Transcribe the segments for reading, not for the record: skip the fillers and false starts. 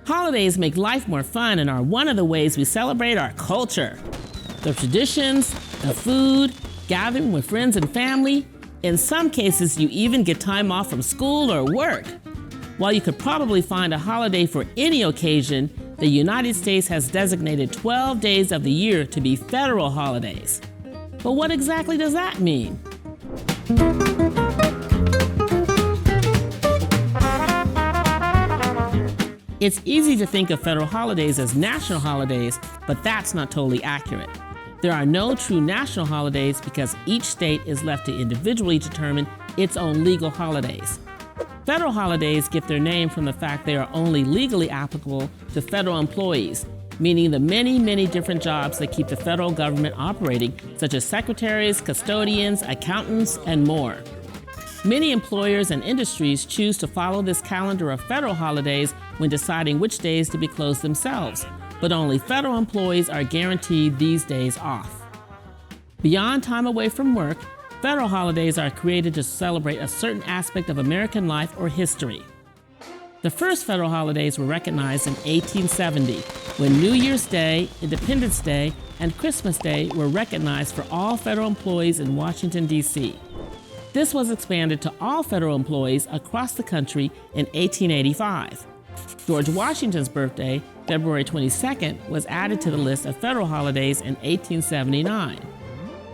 Holidays make life more fun and are one of the ways we celebrate our culture. The traditions, the food, gathering with friends and family. In some cases, you even get time off from school or work. While you could probably find a holiday for any occasion, the United States has designated 12 days of the year to be federal holidays. But what exactly does that mean? It's easy to think of federal holidays as national holidays, but that's not totally accurate. There are no true national holidays because each state is left to individually determine its own legal holidays. Federal holidays get their name from the fact they are only legally applicable to federal employees, meaning the many, many different jobs that keep the federal government operating, such as secretaries, custodians, accountants, and more. Many employers and industries choose to follow this calendar of federal holidays when deciding which days to be closed themselves, but only federal employees are guaranteed these days off. Beyond time away from work, federal holidays are created to celebrate a certain aspect of American life or history. The first federal holidays were recognized in 1870, when New Year's Day, Independence Day, and Christmas Day were recognized for all federal employees in Washington, D.C. This was expanded to all federal employees across the country in 1885. George Washington's birthday, February 22nd, was added to the list of federal holidays in 1879.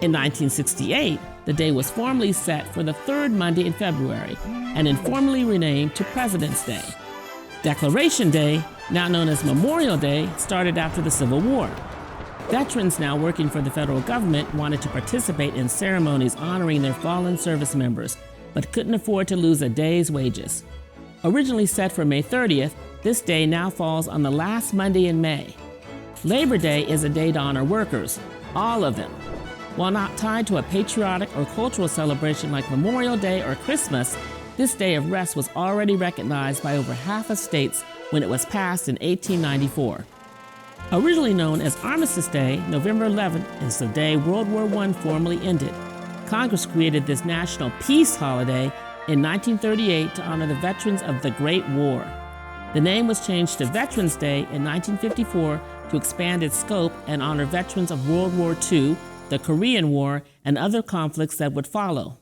In 1968, the day was formally set for the third Monday in February and informally renamed to President's Day. Declaration Day, now known as Memorial Day, started after the Civil War. Veterans now working for the federal government wanted to participate in ceremonies honoring their fallen service members, but couldn't afford to lose a day's wages. Originally set for May 30th, this day now falls on the last Monday in May. Labor Day is a day to honor workers, all of them. While not tied to a patriotic or cultural celebration like Memorial Day or Christmas, this day of rest was already recognized by over half of states when it was passed in 1894. Originally known as Armistice Day, November 11th is the day World War I formally ended. Congress created this national peace holiday in 1938 to honor the veterans of the Great War. The name was changed to Veterans Day in 1954 to expand its scope and honor veterans of World War II, the Korean War, and other conflicts that would follow.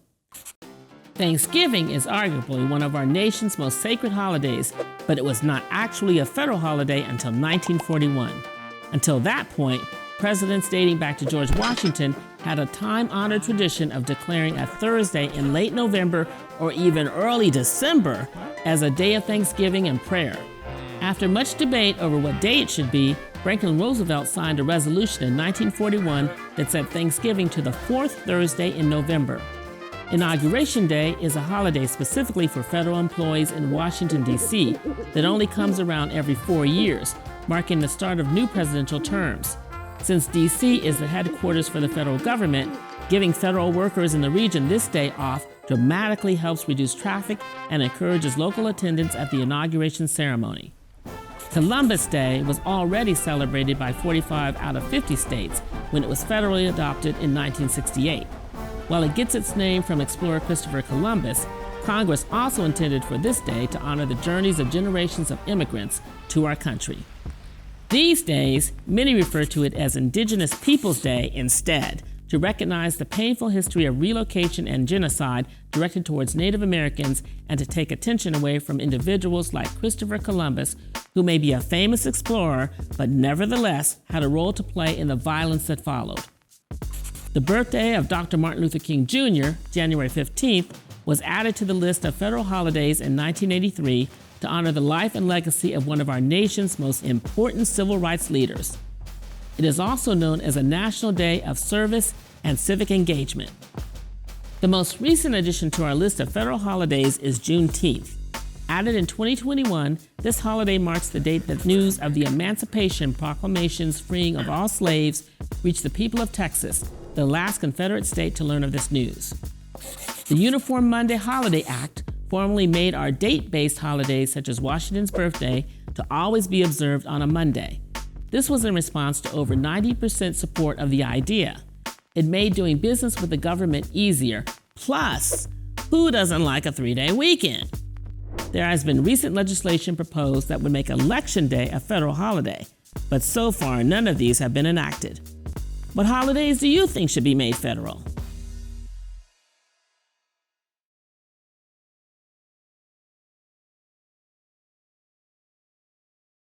Thanksgiving is arguably one of our nation's most sacred holidays, but it was not actually a federal holiday until 1941. Until that point, presidents dating back to George Washington had a time-honored tradition of declaring a Thursday in late November or even early December as a day of thanksgiving and prayer. After much debate over what day it should be, Franklin Roosevelt signed a resolution in 1941 that set Thanksgiving to the fourth Thursday in November. Inauguration Day is a holiday specifically for federal employees in Washington, D.C. that only comes around every 4 years, marking the start of new presidential terms. Since D.C. is the headquarters for the federal government, giving federal workers in the region this day off dramatically helps reduce traffic and encourages local attendance at the inauguration ceremony. Columbus Day was already celebrated by 45 out of 50 states when it was federally adopted in 1968. While it gets its name from explorer Christopher Columbus, Congress also intended for this day to honor the journeys of generations of immigrants to our country. These days, many refer to it as Indigenous Peoples Day instead, to recognize the painful history of relocation and genocide directed towards Native Americans and to take attention away from individuals like Christopher Columbus, who may be a famous explorer, but nevertheless had a role to play in the violence that followed. The birthday of Dr. Martin Luther King Jr., January 15th, was added to the list of federal holidays in 1983 to honor the life and legacy of one of our nation's most important civil rights leaders. It is also known as a National Day of Service and Civic Engagement. The most recent addition to our list of federal holidays is Juneteenth. Added in 2021, this holiday marks the date that news of the Emancipation Proclamation's freeing of all slaves reached the people of Texas, the last Confederate state to learn of this news. The Uniform Monday Holiday Act formally made our date-based holidays such as Washington's birthday to always be observed on a Monday. This was in response to over 90% support of the idea. It made doing business with the government easier. Plus, who doesn't like a 3-day weekend? There has been recent legislation proposed that would make Election Day a federal holiday, but so far none of these have been enacted. What holidays do you think should be made federal?